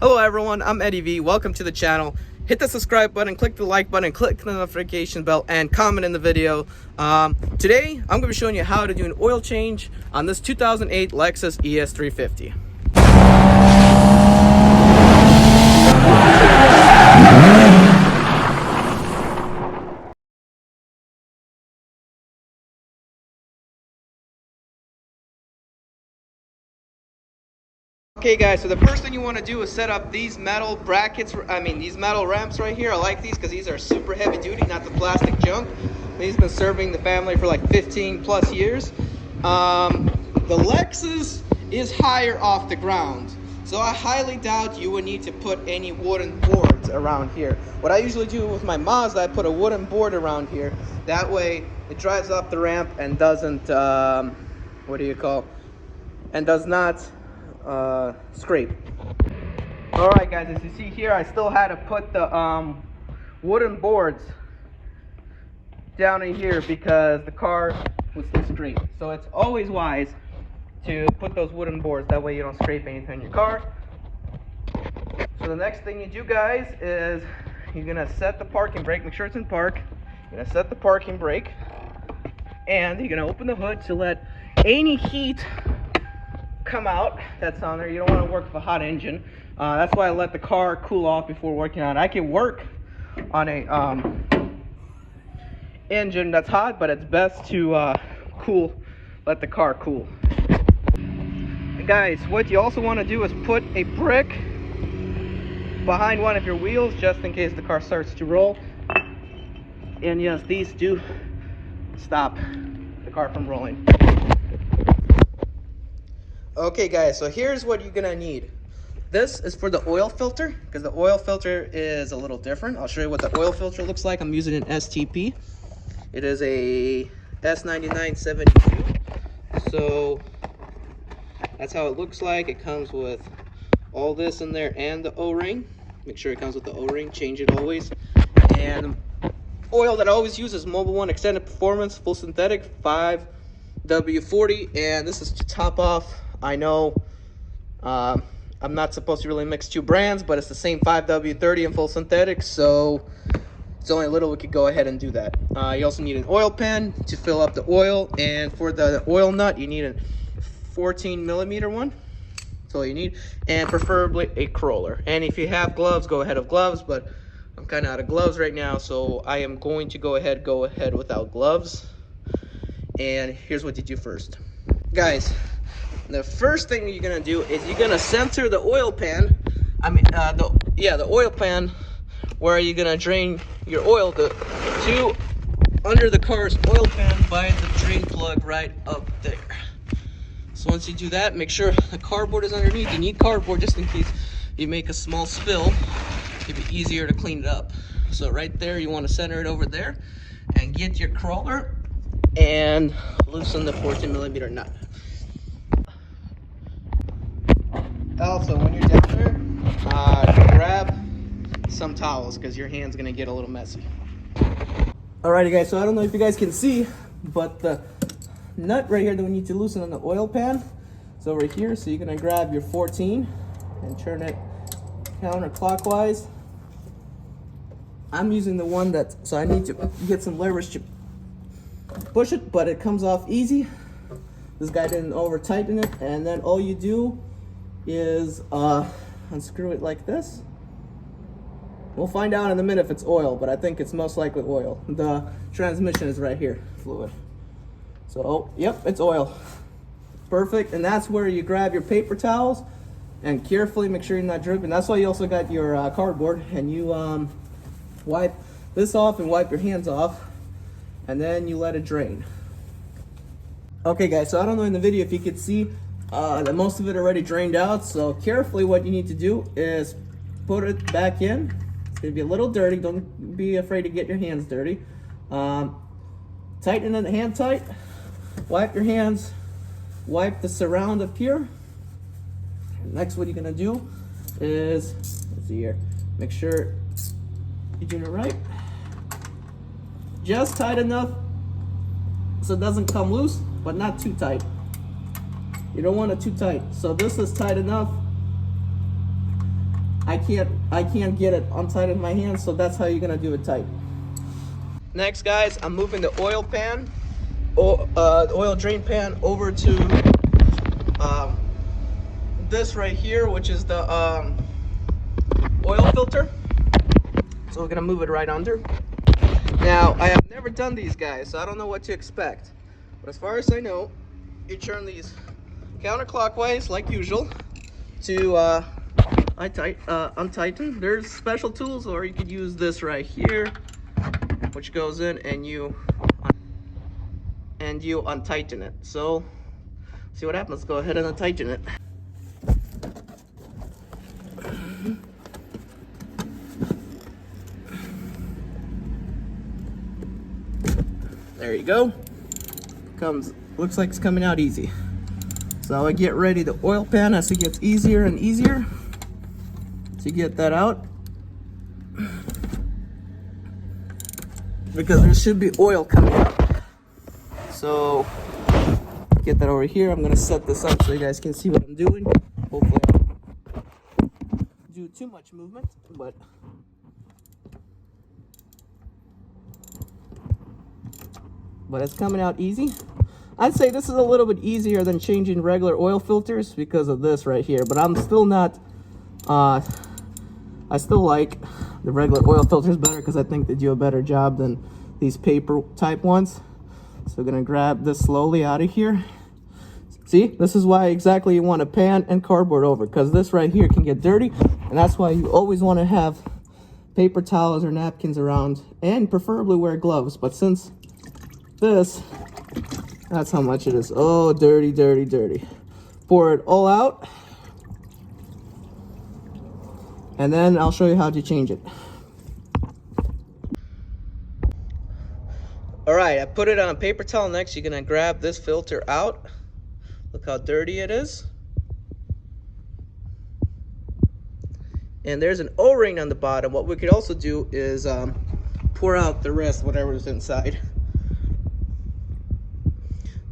Hello everyone, I'm Eddie V. Welcome to the channel. Hit the subscribe button, click the like button, click the notification bell, and comment in the video. Today, I'm going to be showing you how to do an oil change on this 2008 Lexus ES350. Okay guys, so the first thing you want to do is set up these metal brackets, these metal ramps right here. I like these because these are super heavy duty, not the plastic junk. These have been serving the family for like 15 plus years. The Lexus is higher off the ground, so I highly doubt you would need to put any wooden boards around here. What I usually do with my Mazda, I put a wooden board around here. That way it drives up the ramp and doesn't, does not scrape. Alright guys, as you see here, I still had to put the wooden boards down in here because the car was still straight. So it's always wise to put those wooden boards, that way you don't scrape anything in your car. So the next thing you do guys is you're gonna set the parking brake, make sure it's in park. You're gonna set the parking brake and you're gonna open the hood to let any heat come out that's on there. You don't want to work with a hot engine. That's why I let the car cool off before working on it. I can work on a engine that's hot, but it's best to let the car cool. And guys, what you also want to do is put a brick behind one of your wheels just in case the car starts to roll. And yes, these do stop the car from rolling. Okay guys, so here's what you're gonna need. This is for the oil filter, because the oil filter is a little different. I'll show you what the oil filter looks like. I'm using an STP. It is a S9972. So that's how it looks like. It comes with all this in there and the O-ring. Make sure it comes with the O-ring, change it always. And oil that I always use is Mobil 1 Extended Performance Full Synthetic 5W40, and this is to top off. I know I'm not supposed to really mix two brands, but it's the same 5W30 and full synthetic, so it's only a little we could go ahead and do that. You also need an oil pan to fill up the oil, and for the oil nut you need a 14mm one. That's all you need, and preferably a crawler. And if you have gloves, go ahead with gloves, but I'm kind of out of gloves right now, so I am going to go ahead without gloves. And here's what you do first, guys. The first thing you're gonna do is you're gonna center the oil pan. The oil pan where you're gonna drain your oil to under the car's oil pan by the drain plug right up there. So once you do that, make sure the cardboard is underneath. You need cardboard just in case you make a small spill. It'd be easier to clean it up. So right there, you want to center it over there and get your crawler and loosen the 14mm nut. Also, when you're down there, grab some towels because your hand's gonna get a little messy. Alrighty guys, so I don't know if you guys can see, but the nut right here that we need to loosen on the oil pan is over here. So you're gonna grab your 14 and turn it counterclockwise. I'm using the one so I need to get some leverage to push it, but it comes off easy. This guy didn't over tighten it, and then all you do is unscrew it like this. We'll find out in a minute if it's oil, but I think it's most likely oil. The transmission is right here, fluid. So, yep, it's oil. Perfect, and that's where you grab your paper towels and carefully make sure you're not dripping. That's why you also got your cardboard, and you wipe this off and wipe your hands off, and then you let it drain. Okay guys, so I don't know in the video if you could see that most of it already drained out, so carefully what you need to do is put it back in. It's gonna be a little dirty, don't be afraid to get your hands dirty. Tighten the hand tight, wipe your hands, wipe the surround up here. Next what you're gonna do is, let's see here, make sure you're doing it right. Just tight enough so it doesn't come loose, but not too tight. You don't want it too tight. So this is tight enough I can't get it untied in my hand, so that's how you're gonna do it tight. Next, guys, I'm moving the oil pan, the oil drain pan, over to this right here, which is the oil filter. So we're gonna move it right under. Now, I have never done these, guys, so I don't know what to expect. But as far as I know, you turn these counterclockwise like usual to untighten. There's special tools, or you could use this right here, which goes in and you untighten it. So see what happens. Go ahead and untighten it. There you go. Looks like it's coming out easy. So I get ready the oil pan as it gets easier and easier to get that out, because there should be oil coming out. So get that over here. I'm gonna set this up so you guys can see what I'm doing. Hopefully I don't do too much movement, but it's coming out easy. I'd say this is a little bit easier than changing regular oil filters because of this right here, but I'm still not, I still like the regular oil filters better because I think they do a better job than these paper type ones. So we're gonna grab this slowly out of here. See, this is why exactly you want a pan and cardboard over, because this right here can get dirty, and that's why you always want to have paper towels or napkins around, and preferably wear gloves. But since this, that's how much it is. Oh, dirty, dirty, dirty. Pour it all out, and then I'll show you how to change it. All right, I put it on a paper towel. Next, you're gonna grab this filter out. Look how dirty it is. And there's an O-ring on the bottom. What we could also do is pour out the rest, whatever is inside.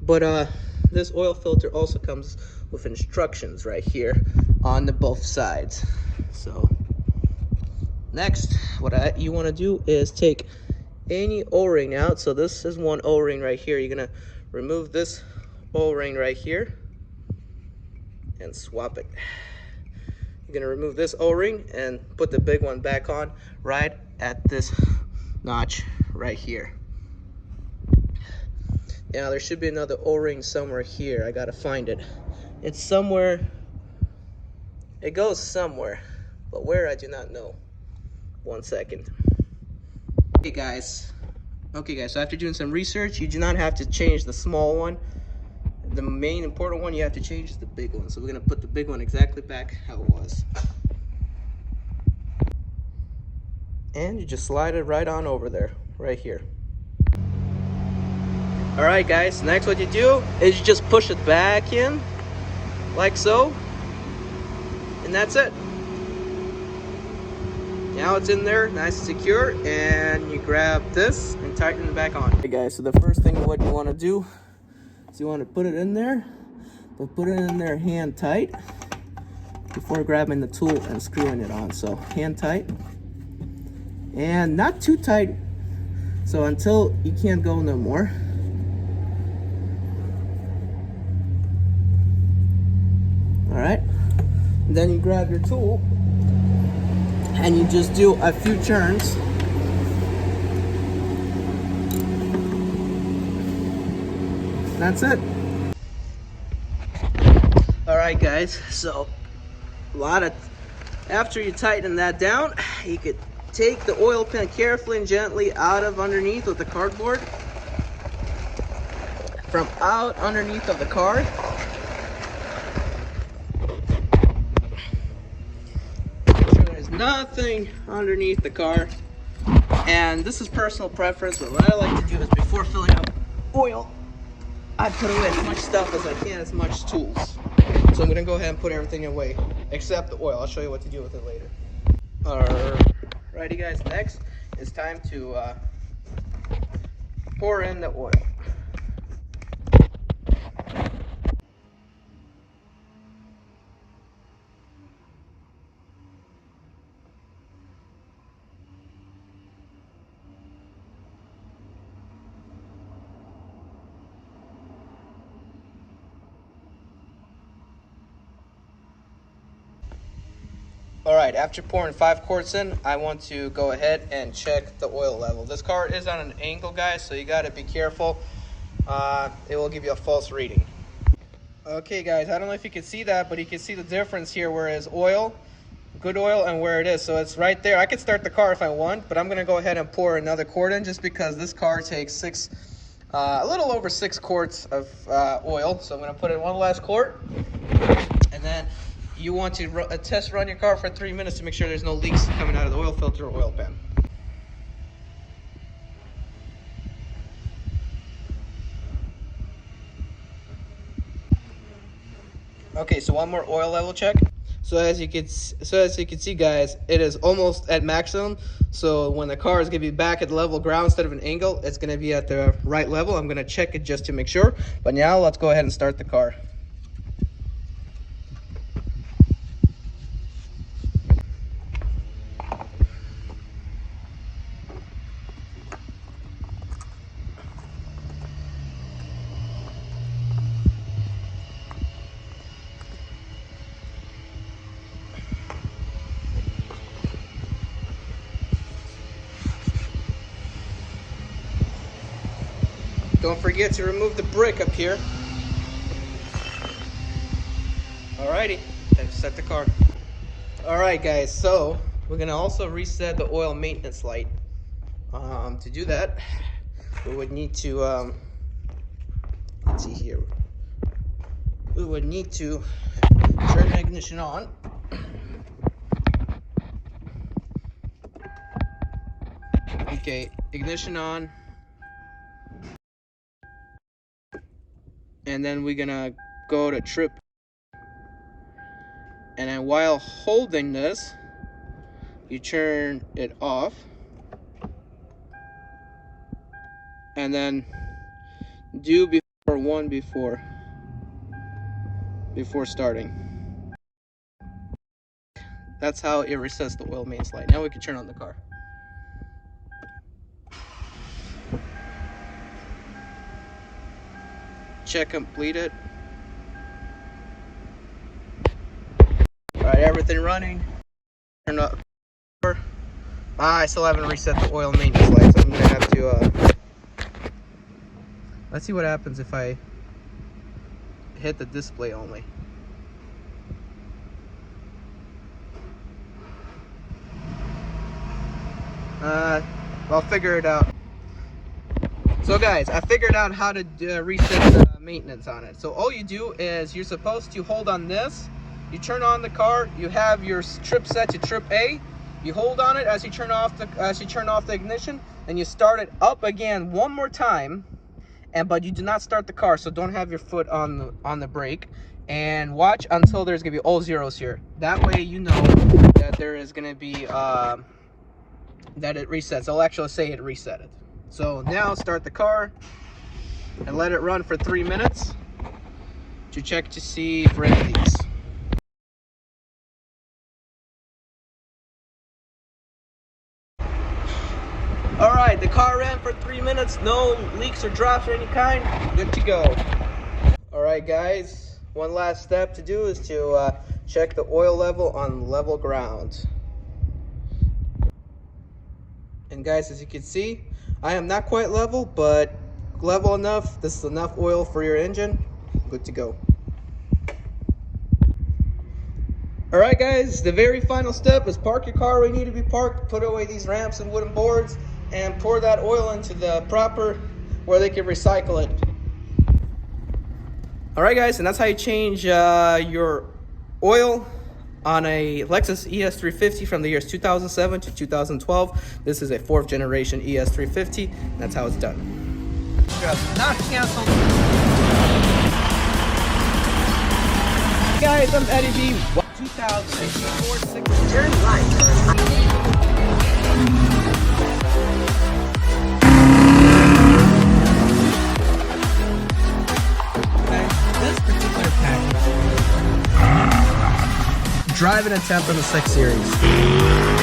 But this oil filter also comes with instructions right here on the both sides. So next, what you want to do is take any O-ring out. So this is one O-ring right here. You're gonna remove this O-ring right here and swap it. You're gonna remove this O-ring and put the big one back on right at this notch right here. Now there should be another O-ring somewhere here. I gotta find it. It's somewhere. It goes somewhere, but where I do not know. 1 second. Okay guys, so after doing some research, you do not have to change the small one. The main important one you have to change is the big one. So we're gonna put the big one exactly back how it was. And you just slide it right on over there, right here. All right guys, next what you do is you just push it back in, like so, and that's it. Now it's in there, nice and secure, and you grab this and tighten it back on. Okay guys, so the first thing what you want to do is you want to put it in there, but put it in there hand tight before grabbing the tool and screwing it on. So hand tight, and not too tight, so until you can't go no more. All right, and then you grab your tool and you just do a few turns. That's it. All right guys, so after you tighten that down, you could take the oil pan carefully and gently out of underneath with the cardboard. From out underneath of the car. Nothing underneath the car, and this is personal preference, but what I like to do is before filling up oil, I put away as much stuff as I can, as much tools. So I'm gonna go ahead and put everything away except the oil. I'll show you what to do with it later. Alrighty guys, next it's time to pour in the oil. Alright, after pouring 5 quarts in, I want to go ahead and check the oil level. This car is on an angle, guys, so you gotta be careful. It will give you a false reading. Okay guys, I don't know if you can see that, but you can see the difference here where it's oil, good oil, and where it is. So it's right there. I could start the car if I want, but I'm gonna go ahead and pour another quart in just because this car takes a little over 6 quarts of oil. So I'm gonna put in one last quart, and then you want to test run your car for 3 minutes to make sure there's no leaks coming out of the oil filter or oil pan. Okay, so one more oil level check. So as you can see, guys, it is almost at maximum. So when the car is gonna be back at level ground instead of an angle, it's gonna be at the right level. I'm gonna check it just to make sure. But now let's go ahead and start the car. Don't forget to remove the brick up here. Alrighty, time to set the car. Alright guys, so we're gonna also reset the oil maintenance light. To do that, we would need to, let's see here. We would need to turn the ignition on. Okay, ignition on. And then we're gonna go to trip, and then while holding this, you turn it off, and then do before starting. That's how it resets the oil mains light. Now we can turn on the car. Check completed. Alright, everything running. Turn up. I still haven't reset the oil maintenance light, so I'm gonna have to let's see what happens if I hit the display only. I'll figure it out. So guys, I figured out how to reset the maintenance on it. So all you do is you're supposed to hold on this, you turn on the car, you have your trip set to trip A, you hold on it as you turn off the ignition, and you start it up again one more time, but you do not start the car, so don't have your foot on the brake, and watch until there's gonna be all zeros here. That way you know that there is gonna be that it resets. I'll actually say it reset it. So now start the car and let it run for 3 minutes to check to see for any leaks. Alright, the car ran for 3 minutes, no leaks or drops or any kind, good to go. Alright guys, one last step to do is to check the oil level on level ground. And guys, as you can see, I am not quite level, but level enough. This is enough oil for your engine. Good to go. Alright guys, the very final step is park your car where you need to be parked, put away these ramps and wooden boards, and pour that oil into the proper where they can recycle it. Alright guys, and that's how you change your oil on a Lexus ES350 from the years 2007 to 2012. This is a 4th generation ES350. That's how it's done. Not canceled. Guys, I'm Eddie B. 2004 Turn right. This particular package. Driving attempt on the 6 Series.